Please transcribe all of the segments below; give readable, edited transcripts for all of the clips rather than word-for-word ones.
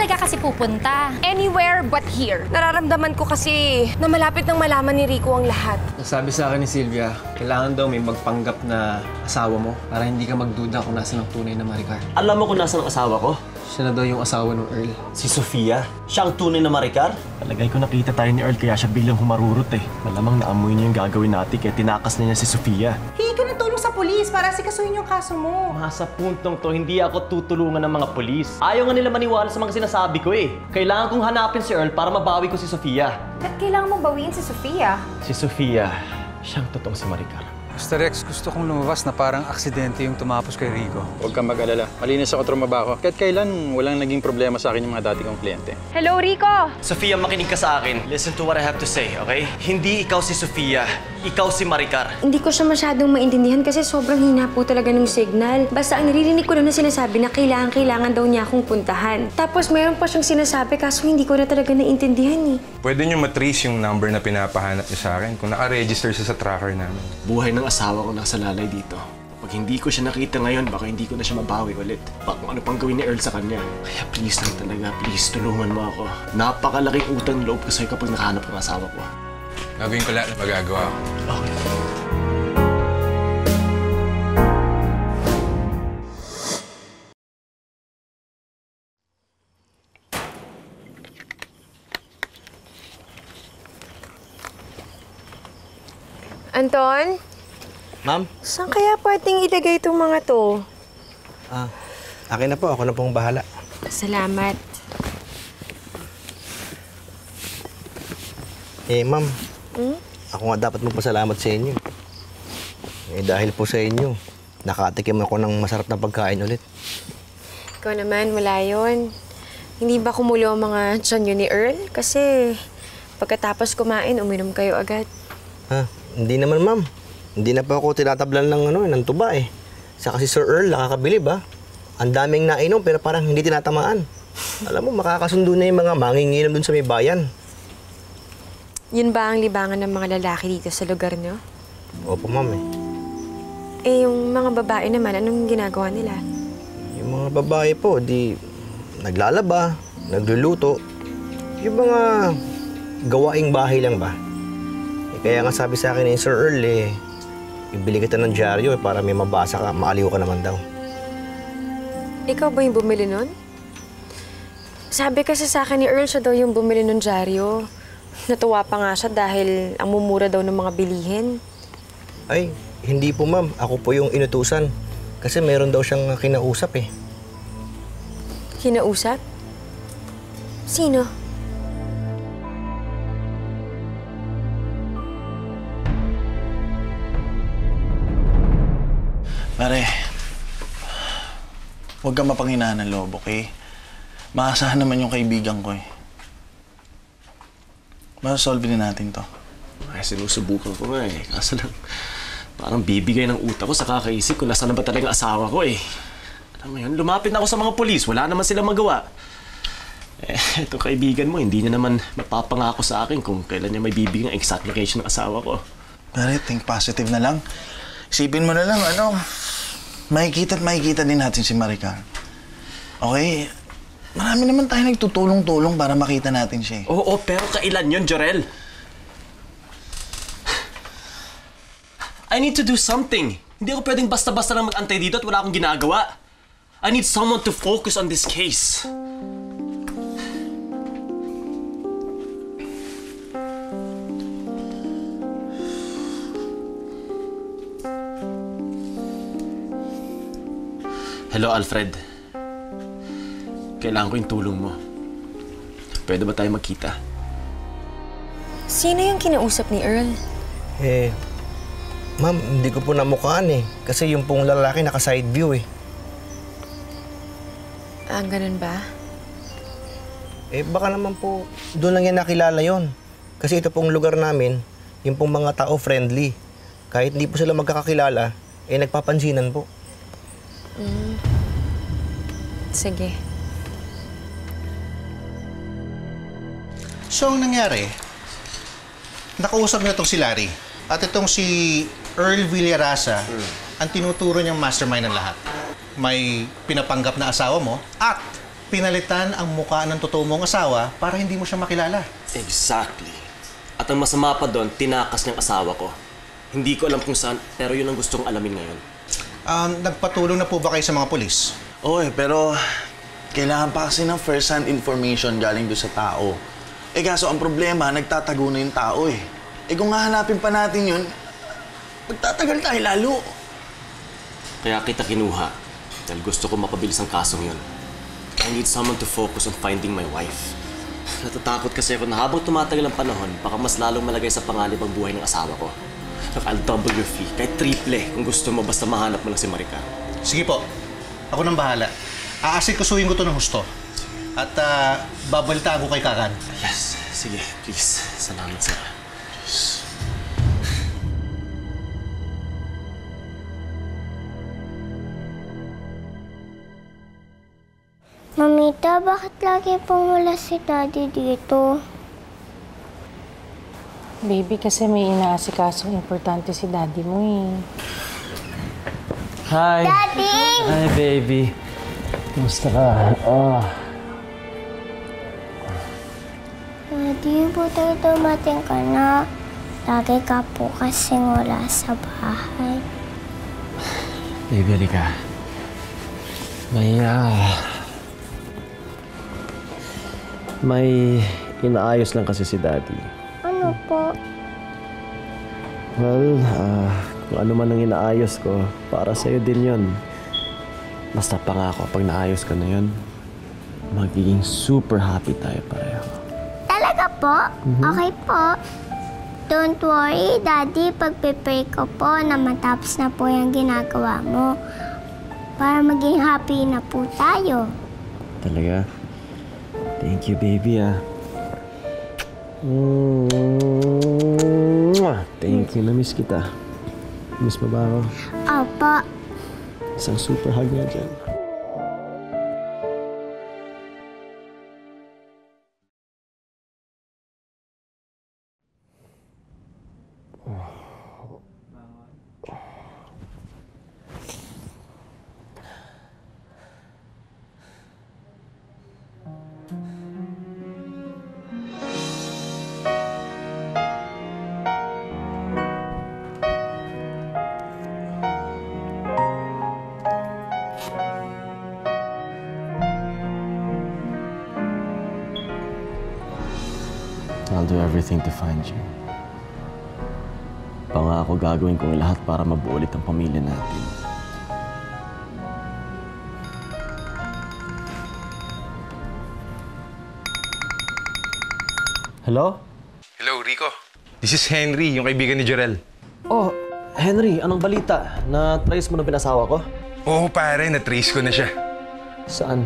talaga kasi pupunta? Anywhere but here. Nararamdaman ko kasi na malapit nang malaman ni Rico ang lahat. Nasabi sa akin ni Sylvia, kailangan daw may magpanggap na asawa mo para hindi ka magduda kung nasa ng tunay na Maricar. Alam mo kung nasa ng asawa ko? Siya na daw yung asawa ng Earl. Si Sofia? Siya ang tunay na Maricar? Palagay ko nakita tayo ni Earl kaya siya biglang humarurot eh. Malamang naamoy niya yung gagawin natin kaya tinakas na niya si Sofia. Hingi ka ng tulong sa pulis para sikasuhin yung kaso mo. Sa puntong to, hindi ako tutulungan ng mga polis. Ayaw nga nila maniwala sa mga sinasabi ko eh. Kailangan kong hanapin si Earl para mabawi ko si Sofia. At kailangan mong bawiin si Sofia. Si Sofia, siyang totoong si Maricar. Mr. Rex, gusto kong lumabas na parang aksidente yung tumapos kay Rico. Huwag kang mag-alala. Malinis ako trabaho. Kahit kailan, walang naging problema sa akin yung mga dati kong kliyente. Hello, Rico! Sofia, makinig ka sa akin. Listen to what I have to say, okay? Hindi ikaw si Sofia. Ikaw si Maricar. Hindi ko siya masyadong maintindihan kasi sobrang hina po talaga ng signal. Basta ang naririnig ko lang na sinasabi na kailangan daw niya akong puntahan. Tapos mayroon pa siyang sinasabi kaso hindi ko na talaga naintindihan eh. Pwede niyo matrace yung number na pinapahanap niyo sa akin kung naka-register siya sa tracker namin. Buhay ng asawa ko nasa lalay dito. Pag hindi ko siya nakita ngayon, baka hindi ko na siya mabawi ulit. Baka ano pang gawin ni Earl sa kanya. Kaya please lang talaga, please tulungan mo ako. Napakalaking utang loob ko sa'yo kapag nakahanap ang asawa ko. Gagawin ko lahat na magagawa ko. Okay. Anton? Ma'am? Saan kaya pwedeng ilagay itong mga to? Akin na po. Ako na pong bahala. Salamat. Ma'am. Ako nga dapat magpasalamat sa inyo. Dahil po sa inyo, nakatikim ako ng masarap na pagkain ulit. Ikaw naman, wala yun. Hindi ba kumulo ang mga tiyan yun ni Earl? Kasi pagkatapos kumain, uminom kayo agad. Hindi naman, ma'am. Hindi na po ako tinatablan ng tuba eh. Saka si Sir Earl, nakakabilib Ang daming nainom pero parang hindi tinatamaan. Alam mo, makakasundo na yung mga manginginom dun sa may bayan. Yun ba ang libangan ng mga lalaki dito sa lugar niyo? Opo, ma'am yung mga babae naman, anong ginagawa nila? Yung mga babae po, naglalaba, nagluluto. Yung mga gawaing bahay lang ba? Kaya nga sabi sa akin ni Sir Earl ibili kita ng dyaryo para may mabasa ka, maaliw ka naman daw. Ikaw ba yung bumili nun? Sabi kasi sa akin ni Earl siya daw yung bumili ng dyaryo. Natuwa pa nga siya dahil ang mumura daw ng mga bilihin. Ay, hindi po ma'am. Ako po yung inutusan. Kasi meron daw siyang kinausap eh. Kinausap? Sino? Pare, huwag kang mapanghinaan ng loob, okay? Maasahan naman yung kaibigan ko eh. Masasolve din natin to. Ay, sinusubukan ko nga eh. Kaso lang, parang bibigay ng utak ko sa kakaisip kung nasaan na ba talagang asawa ko eh. Alam mo yun, lumapit na ako sa mga polis. Wala naman silang magawa. Itong kaibigan mo, hindi niya naman mapapangako sa akin kung kailan niya may bibigay ng exact location ng asawa ko. Pare, think positive na lang. Isipin mo na lang, makikita at makikita din natin si Maricar. Okay? Marami naman tayo nagtutulong-tulong para makita natin siya eh. Oo, pero kailan yun, Jorel? I need to do something. Hindi ako pwedeng basta-basta lang mag-antay dito at wala akong ginagawa. I need someone to focus on this case. Hello, Alfred. Kailangan ko yung tulong mo. Pwede ba tayo magkita? Sino yung kinausap ni Earl? Ma'am, hindi ko po namukhaan eh. Kasi yung pong lalaki naka-side view eh. Ganun ba? Baka naman po doon lang yan nakilala yon. Kasi ito pong lugar namin, yung pong mga tao friendly. Kahit hindi po sila magkakakilala, nagpapansinan po. Sige. So, ang nangyari, nakausap niyo itong si Larry. At itong si Earl Villarasa, ang tinuturo niyang mastermind ng lahat. May pinapanggap na asawa mo at pinalitan ang mukha ng totoo mong asawa para hindi mo siya makilala. Exactly. At ang masama pa doon, tinakas niyang asawa ko. Hindi ko alam kung saan, pero yun ang gusto kong alamin ngayon. Nagpatulong na po ba kayo sa mga polis? Oo pero kailangan pa kasi ng first-hand information galing doon sa tao. Kaso ang problema, nagtatago na yung tao eh. Kung hahanapin pa natin yun, magtatagal tayo lalo. Kaya kita kinuha, dahil gusto ko mapabilis ang kasong yun. I need someone to focus on finding my wife. Natatakot kasi ako na habang tumatagal ang panahon, baka mas lalong malagay sa panganib ang buhay ng asawa ko. I'll double your fee, kahit triple kung gusto mo, basta mahanap mo lang si Maricar. Sige po, ako nang bahala. Aasikasuhin ko to ng husto. At babalitaan ko kay Kakan. Yes, sige, please. Salamat, sir. Please. Mamita, bakit lagi pong wala si Daddy dito? Baby, kasi may inaasikasong importante si Daddy mo eh. Hi! Daddy! Hi, baby. Kumusta ka? Daddy, buti dumating ka na. Lagi ka po kasing wala sa bahay. Baby, halika. May inaayos lang kasi si Daddy. Ano po? Well, kung ano man ang inaayos ko, para sa'yo din yun. Basta pangako, pag naayos ko na yun, magiging super happy tayo pareho. Talaga po? Okay po. Don't worry, Daddy. Pagpipray ko po na matapos na po yung ginagawa mo. Para maging happy na po tayo. Talaga? Thank you, baby, Thank you, na-miss kita. Miss mo ba ako? Opo. Isang super hug nga dyan. I'll do everything to find you. Pangako gagawin ko ang lahat para mabuo ulit ang pamilya natin. Hello? Hello, Rico. This is Henry, yung kaibigan ni Jarel. Oh, Henry, anong balita? Na-trace mo na pinasawa ko? Oo, pare. Na-trace ko na siya. Saan?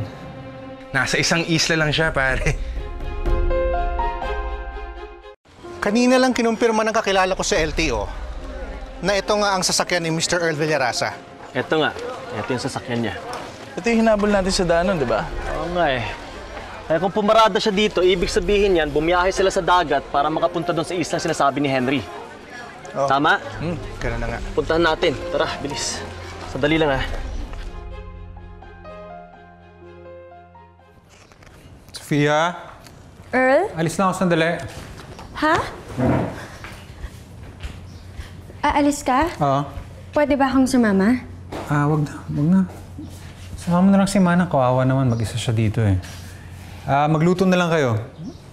Nasa isang isla lang siya, pare. Kanina lang kinumpirma ng kakilala ko sa LTO na ito nga ang sasakyan ni Mr. Earl Villarasa. Ito nga. Ito yung sasakyan niya. Ito yung hinabol natin sa daanon, di ba? Oo nga eh. Kaya kung pumarada siya dito, ibig sabihin yan, bumiyahe sila sa dagat para makapunta doon sa islang sinasabi ni Henry. Oh. Tama? Ganun na nga. Puntahan natin. Tara, bilis. Sandali lang, Sofia? Earl? Alis lang ako sandali. Ha? Aalis ka? Oo. Pwede ba akong sumama? Wag na. Wag na. Sama mo na lang si Manang. Kawawa naman. Mag-isa siya dito eh. Magluto na lang kayo.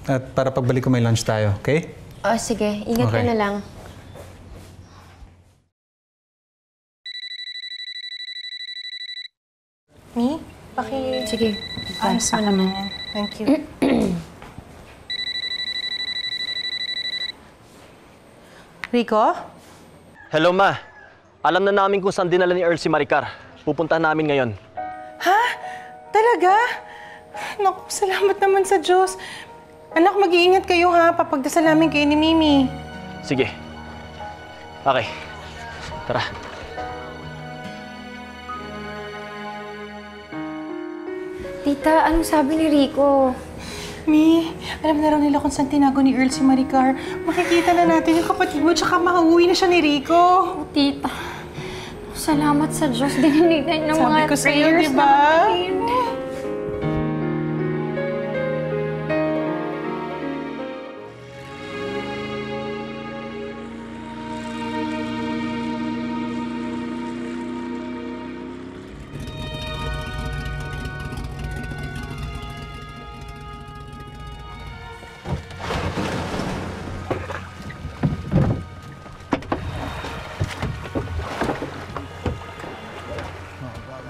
At para pagbalik ko may lunch tayo, okay? Oh, sige. Ingat ka Okay. na lang. Mi, Sige. ayos mo naman. Thank you. Rico? Hello, Ma. Alam na namin kung saan dinala ni Earl si Maricar. Pupuntahan namin ngayon. Ha? Talaga? Naku, salamat naman sa Diyos. Anak, mag-iingat kayo ha. Papagdasal namin kayo ni Mimi. Sige. Okay. Tara. Tita, anong sabi ni Rico? Mi, alam na raw nila kung saan tinago ni Earl si Maricar. Makikita na natin yung kapatid mo, tsaka makauwi na siya ni Rico. Oh, Tita. Salamat sa Diyos. Diniligan ng mga Sabi ko sa'yo, prayers di ba? ng kapatid mo.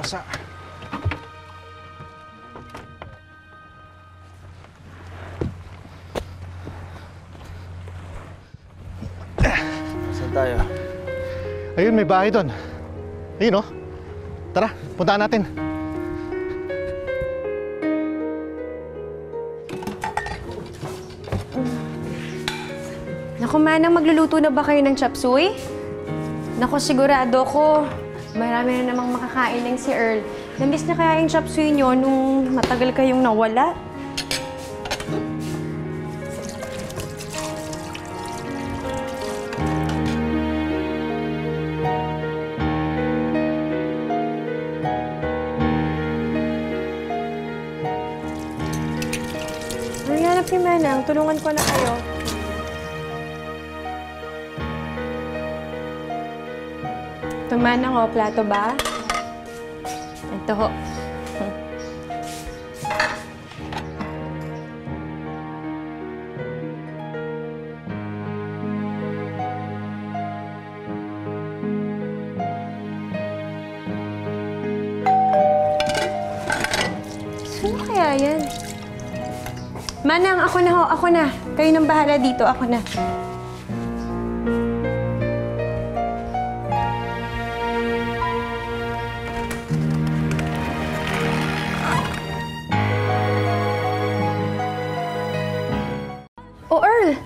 Asa? Saan tayo? Ayun, may bahay doon. Ayun, oh. Tara, puntaan natin. Naku, Manang, magluluto na ba kayo ng chop suey? Naku, sigurado ko, marami na namang makakain ng si Earl. Namiss na kaya yung chop suey nyo nung matagal kayong nawala? Hanap ni Manang, tulungan ko na kayo. Ito, Manang, oh, plato ba? Ito ho. Sino kaya yan? Manang, ako na ho, ako na. Kayo nang bahala dito, ako na. Oh, Earl!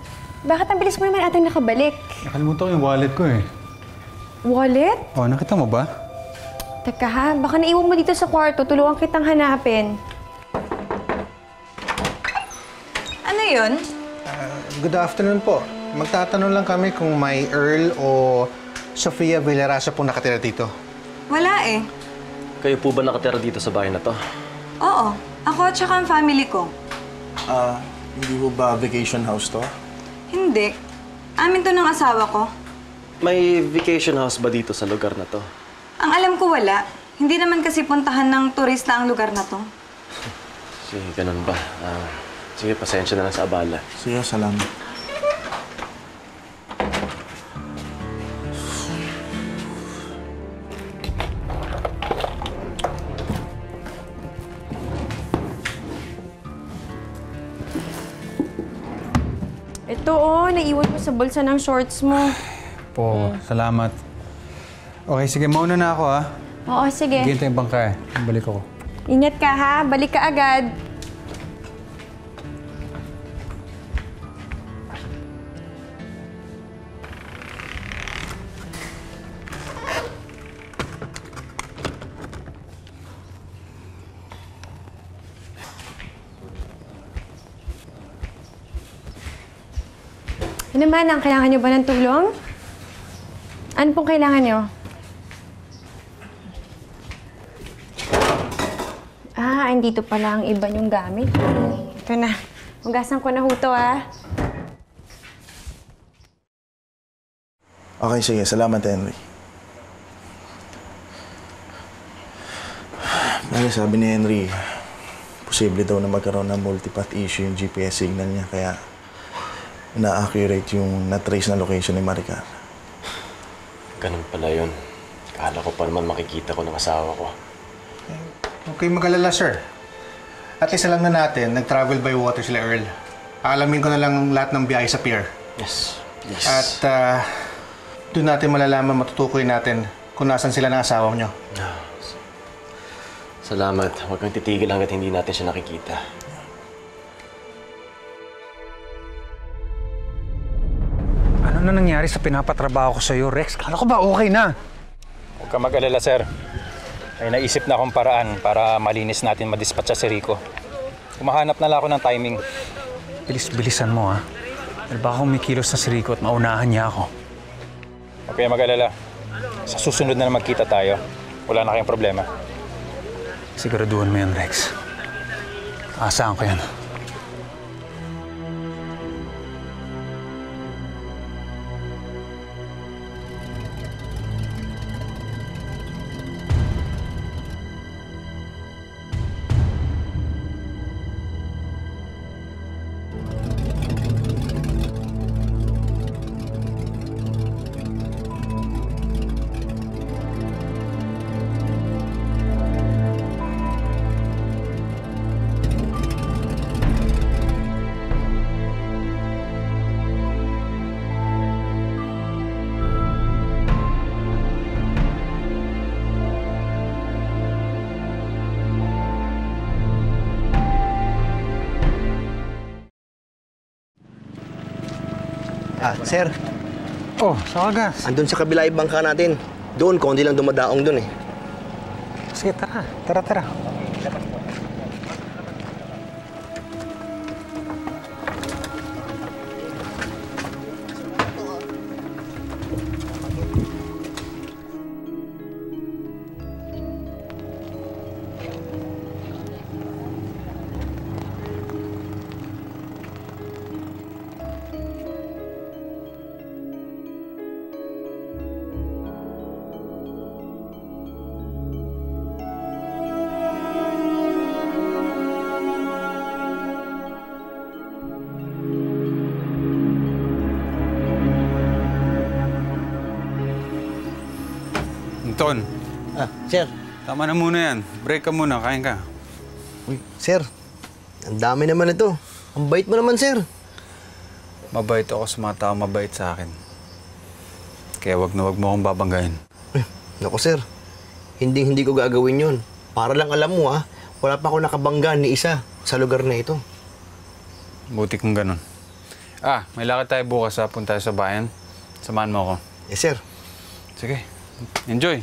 Bakit ang bilis mo naman atang nakabalik? Nakalimutan ko yung wallet ko eh. Wallet? Oh, nakita mo ba? Teka ha, baka naiwan mo dito sa kwarto. Tulungan kitang hanapin. Ano yun? Good afternoon po. Magtatanong lang kami kung may Earl o Sofia Villarasa po nakatira dito. Wala eh. Kayo po ba nakatira dito sa bahay na to? Oo. Ako at saka ang family ko. Hindi po ba vacation house to? Hindi. Amin to ng asawa ko. May vacation house ba dito sa lugar na to? Ang alam ko wala. Hindi naman kasi puntahan ng turista ang lugar na to. Sige, ganun ba? Sige, pasensya na lang sa abala. Sige, salamat. Ito oh, naiwan mo sa bulsa ng shorts mo. Po, salamat. Okay, sige, mauna na ako ha. Oo, sige. Hintay yung bangka eh. Balik ako. Ingat ka ha, balik ka agad. Ano man, ang kailangan niyo ba ng tulong? Ano pong kailangan niyo? Andito pala ang iba niyong gamit. Ito na. Hugasan ko na huto, ah. Okay, sige. Salamat, Henry. Dahil sabi ni Henry, posible daw na magkaroon ng multipath issue yung GPS signal niya, kaya na-accurate yung na-trace na location ni Maricar. Ganun pala yun. Akala ko pa naman makikita ko ng asawa ko. Okay, mag-alala, sir. At least alam na natin, nag-travel by water sila, Earl. Aalamin ko na lang lahat ng biyahe sa pier. Yes, please. At doon natin malalaman, matutukoy natin kung nasan sila ng asawa niyo. Salamat. Huwag kang titigil hanggat hindi natin siya nakikita. Ano na nangyari sa pinapatrabaho ko sa'yo, Rex? Kala ko ba okay na? Huwag ka mag-alala, sir. May naisip na akong paraan para malinis natin madispatcha si Rico. Kumahanap na lang ako ng timing. Bilis-bilisan mo, ha? Dahil baka kumikilos na si Rico at maunahan niya ako. Huwag kayo mag-alala. Sa susunod na magkita tayo. Wala na kayong problema. Siguraduhan mo yan, Rex. Aasahan ko yan. Sir. Oh, saan ka, Gas? Andun sa kabila yung bangka natin. Doon, konti lang dumadaong doon eh. Sige, tara. Tara. Ton. Sir. Tama na muna yan. Break ka muna, kain ka. Uy, sir. Ang dami naman ito. Ang bait mo naman, sir. Mabait ako sa mga tao mabait sa akin. Kaya wag na wag mo akong babanggain. Naku, sir. Hindi ko gagawin yun. Para lang alam mo, wala pa ako nakabangga ni isa sa lugar na ito. Buti kung ganun. May lakad tayo bukas, punta tayo sa bayan. Samahan mo ako. Yes, sir. Sige. Enjoy.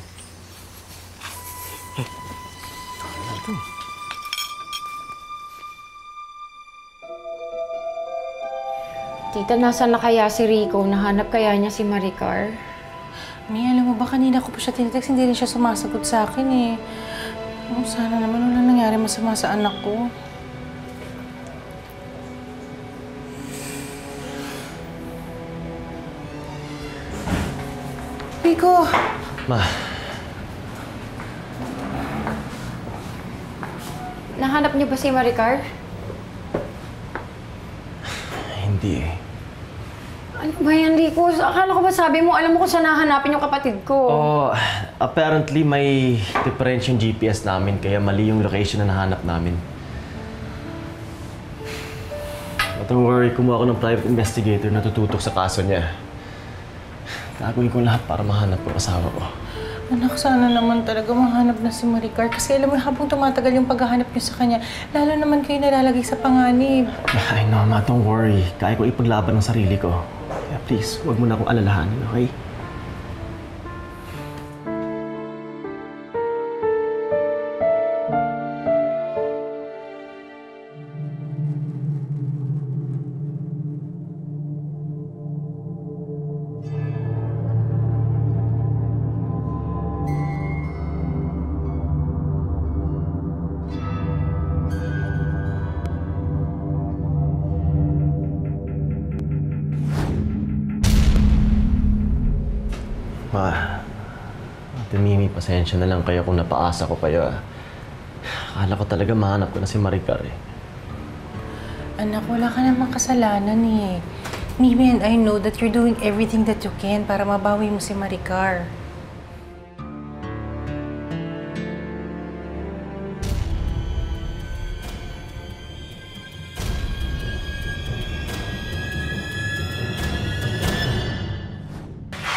Tita, nasaan na kaya si Rico? Nahanap kaya niya si Maricar? Mi, alam mo ba, kanina ko pa siya tinitext, hindi rin siya sumasagot sa akin eh. Sana naman wala nangyari masama sa anak ko. Rico! Ma. Nahanap niyo ba si Maricar? Hindi eh. Ano ba yan, Rico? Akala ko ba sabi mo, alam mo kung saan nahanapin yung kapatid ko? Apparently may difference yung GPS namin, kaya mali yung location na nahanap namin. But don't worry, kumuha ako ng private investigator na tututok sa kaso niya. Gagawin ko lahat para mahanap ko asawa ko. Anak, sana naman talaga mahanap na si Maricar. Kasi alam mo, habang tumatagal yung paghahanap niyo sa kanya, lalo naman kayo nalalagay sa panganib. I know, Ma. Don't worry. Kaya ko ipaglaban ng sarili ko. Kaya please, huwag mo na akong alalahanin, okay? Ma, Ate Mimi, pasensya na lang kayo kung napaasa ko kayo. Akala ko talaga mahanap ko na si Maricar eh. Anak, wala ka namang kasalanan eh. Mimi and I know that you're doing everything that you can para mabawi mo si Maricar.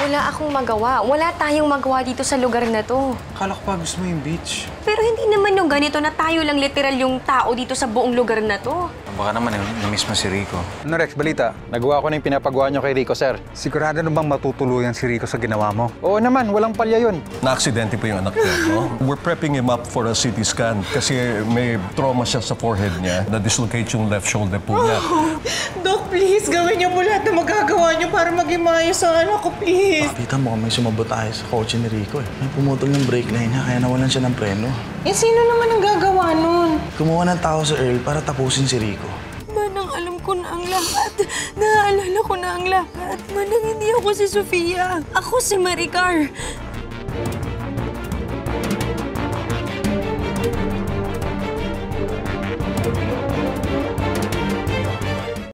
Wala akong magawa. Wala tayong magawa dito sa lugar na to. Akala ko pa gusto mo yung beach. Pero hindi naman yung ganito na tayo lang literal yung tao dito sa buong lugar na to. Baka naman na-miss mo si Rico. Ano, Rex, balita? Nagawa ko na yung pinapagawa niyo kay Rico, sir. Sigurado na bang matutuluyan si Rico sa ginawa mo? Oo naman, walang palya yun. Na-aksidente po yung anak niya, no? We're prepping him up for a CT scan kasi may trauma siya sa forehead niya. Na-dislocate yung left shoulder po niya. Doc, please, gawin niyo po lahat na magagawa niyo para maging maayos ang anak ko, please. Pakita mo kung may sumabot tayo sa kotse ni Rico eh. May pumutol ng brake line niya kaya nawalan siya ng preno. Eh, sino naman ang gagawa nun? Kumuha ng tao sa Earl para tapusin si Rico. Manang, alam ko na ang lahat. Naaalala ko na ang lahat. Manang, hindi ako si Sofia. Ako si Maricar.